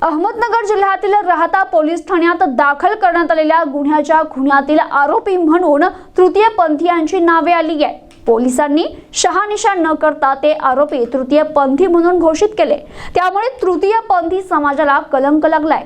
अहमदनगर जिल्ह्यातील राहता पोलीस ठाण्यात दाखल करण्यात आलेल्या गुन्ह्याच्या खुनातील आरोपी म्हणून तृतीयपंथीयांची नावे आली आहे। पोलिसांनी शहानिशा न करता ते आरोपी तृतीयपंथी म्हणून घोषित केले। त्यामुळे तृतीयपंथी समाजाला कलंक लागलाय।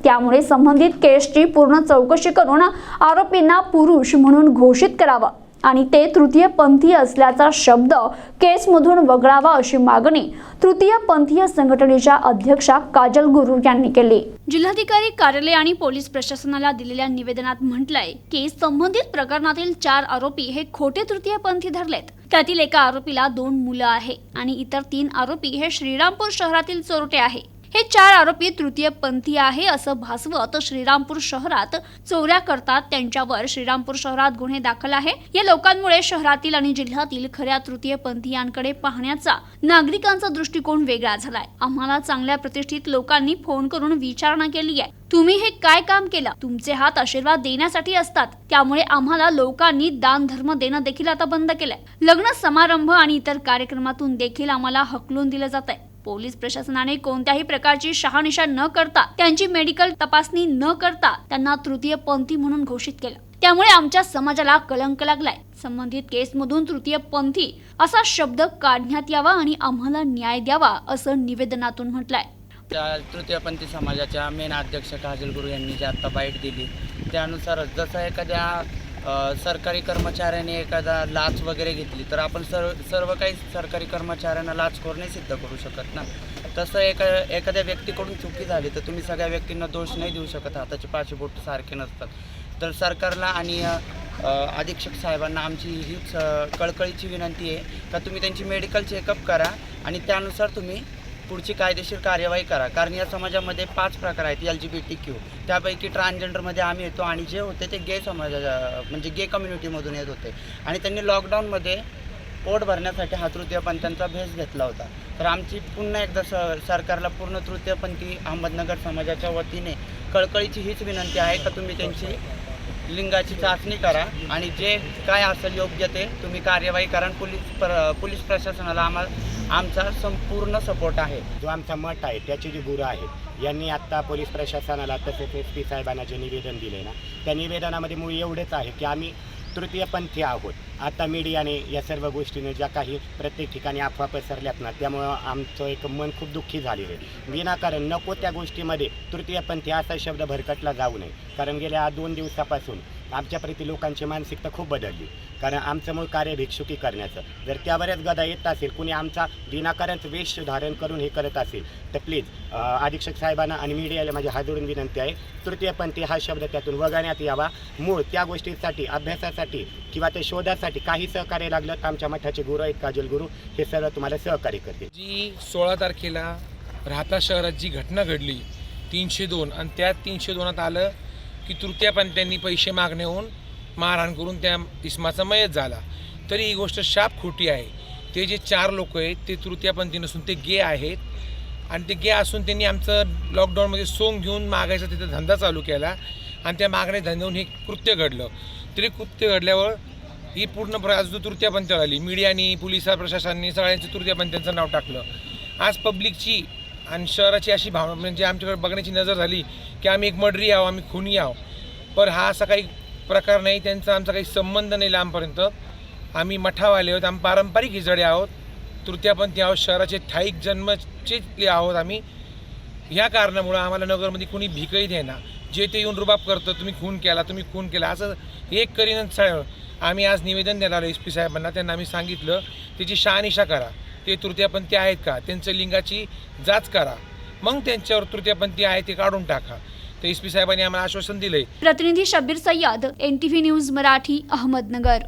त्यामुळे संबंधित केसची पूर्ण चौकशी करून आरोपींना पुरुष म्हणून घोषित करावं आणि ते तृतीयपंथी असल्याचा शब्द केसमधून वगळावा अशी मागणी तृतीयपंथीय संघटनेच्या अध्यक्षा काजल गुरु यांनी केली। जिल्हाधिकारी कार्यालय आणि पोलीस प्रशासनाला दिलेल्या निवेदनात म्हटलंय की संबंधित प्रकरणातील 4 आरोपी हे खोटे तृतीयपंथी धरलेत। त्यातील एका आरोपीला 2 मुलं आहे आणि इतर 3 आरोपी हे श्रीरामपूर शहरातील चोरटे आहे। हे 4 आरोपी तृतीयपंथी आहे असं भासवत श्रीरामपूर शहरात चोऱ्या करतात। त्यांच्यावर श्रीरामपूर शहरात गुन्हे दाखल आहे। या लोकांमुळे शहरातील आणि जिल्ह्यातील खऱ्या तृतीयपंथीयांकडे पाहण्याचा नागरिकांचा दृष्टिकोन वेगळा झालाय। आम्हाला चांगल्या प्रतिष्ठित लोकांनी फोन करून विचारणा केली आहे, तुम्ही हे काय काम केलं? तुमचे हात आशीर्वाद देण्यासाठी असतात, त्यामुळे आम्हाला लोकांनी दान धर्म देणं देखील आता बंद केलंय। लग्न समारंभ आणि इतर कार्यक्रमातून देखील आम्हाला हकलून दिलं जातंय। पोलीस प्रशासनाने कोणत्याही प्रकारची शहानिशा न करता, त्यांची मेडिकल तपासणी न करता त्यांना तृतीयपंथी म्हणून घोषित केलं। त्यामुळे आमच्या समाजाला कलंक लागलाय। संबंधित केसमधून तृतीयपंथी असा शब्द काढण्यात यावा आणि आम्हाला न्याय द्यावा असं निवेदनातून म्हटलंय। तृतीयपंथी समाजाच्या मेन अध्यक्ष काजल गुरु यांनी जी आता बाईट दिली त्यानुसार जसं एखाद्या सरकारी कर्मचाऱ्याने एखादा लाच वगैरे घेतली तर आपण सर्व काही सरकारी कर्मचाऱ्यांना लाचखोर नाही सिद्ध करू शकत ना। तसं एखाद्या व्यक्तीकडून चुकी झाली तर तुम्ही सगळ्या व्यक्तींना दोष नाही देऊ शकत। हाताचे पाचे बोट सारखे नसतात। तर सरकारला आणि अधीक्षक साहेबांना आमची हीच कळकळीची विनंती आहे का तुम्ही त्यांची मेडिकल चेकअप करा आणि त्यानुसार तुम्ही पुढची कायदेशीर कार्यवाही करा। कारण या समाजामध्ये 5 प्रकार आहेत LGBTQ, त्यापैकी ट्रान्सजेंडरमध्ये आम्ही येतो आणि जे होते ते गे समाजा म्हणजे गे कम्युनिटीमधून येत होते आणि त्यांनी लॉकडाऊनमध्ये पोट भरण्यासाठी हा तृतीयपंथींचा भेस घेतला होता। तर आमची पुन्हा एकदा सरकारला पूर्ण तृतीयपंथी अहमदनगर समाजाच्या वतीने कळकळीची हीच विनंती आहे का तुम्ही त्यांची लिंगाची चाचणी करा आणि जे काय असेल योग्य ते तुम्ही कार्यवाही करा। पोलीस प्रशासनाला आमचा संपूर्ण सपोर्ट आहे। जो आमचा मठ आहे त्याचे जे गुरु आहेत यांनी आत्ता पोलीस प्रशासनाला तसेच SP साहेबांना जे निवेदन दिले ना त्या निवेदनामध्ये मूळ एवढेच आहे की आम्ही तृतीयपंथी आहोत। आता मीडियाने या सर्व गोष्टीने ज्या काही प्रत्येक ठिकाणी अफवा पसरल्यात ना त्यामुळं आमचं एक मन खूप दुःखी झालेलं आहे। विनाकारण नको त्या गोष्टीमध्ये तृतीयपंथी असा शब्द भरकटला जाऊ नये। कारण गेल्या 2 दिवसापासून आमच्याप्रती लोकांची मानसिकता खूप बदलली। कारण आमचं मूळ कार्य भिक्षुकी करण्याचं जर त्यावरच गदा येत असेल, कुणी आमचा विनाकारणच वेश धारण करून हे करत असेल तर प्लीज अधीक्षक साहेबांना आणि मीडियाला माझी हात जोडून विनंती आहे तृतीयपंथी हा शब्द त्यातून वगळण्यात यावा। मूळ त्या गोष्टीसाठी अभ्यासासाठी किंवा ते शोधासाठी काही सहकार्य लागलं तर आमच्या मठाचे गुरु आहेत काजल गुरु हे सर्व तुम्हाला सहकार्य करतील। जी 16 तारखेला राहता शहरात जी घटना घडली 302 आणि त्या 302 आलं की तृतीयपंथींनी पैसे मागण्याहून मारहाण करून त्या इसमाचा मयत झाला। तरी ही गोष्ट शाप खोटी आहे। ते जे 4 लोक आहेत ते तृतीयपंथी नसून ते गे आहेत आणि ते गे असून त्यांनी आमचं लॉकडाऊनमध्ये सोंग घेऊन मागायचा तिथे धंदा चालू केला आणि त्या मागण्या धंद्याहून हे कृत्य घडलं। तरी कृत्य घडल्यावर ही पूर्ण जो तृतीयपंथी आली मीडियानी पोलीस प्रशासनाने सगळ्यांचं तृतीयपंथींचं नाव टाकलं। आज पब्लिकची आणि शहराची अशी भावना म्हणजे आमच्याकडे बघण्याची नजर झाली की आम्ही एक मर्डरी आहो, आम्ही खुनी आहो। पण हा असा काही प्रकार नाही, त्यांचा आमचा काही संबंध नाही लांबपर्यंत। आम्ही मठावाले आहोत, आम्ही पारंपरिक हिजडे आहोत, तृतीयपंथी आहोत, शहराचे ठाईक जन्मचे आहोत आम्ही। ह्या कारणामुळं आम्हाला नगरमध्ये कोणी भिकही देणार, जे ते येऊन रुबाब करतं तुम्ही खून केला असं एक करीनच। आम्ही आज निवेदन द्यायला आलो SP साहेबांना, त्यांना आम्ही सांगितलं त्याची शहानिशा करा, ते तृतीयपंथी आहेत का त्यांचं लिंगाची जाच करा, मग त्यांच्यावर तृतीयपंथी आहे ते काढून टाका। तर SP साहेबांनी आम्हाला आश्वासन दिलंय। प्रतिनिधी शब्बीर सय्यद, NTV न्यूज मराठी, अहमदनगर।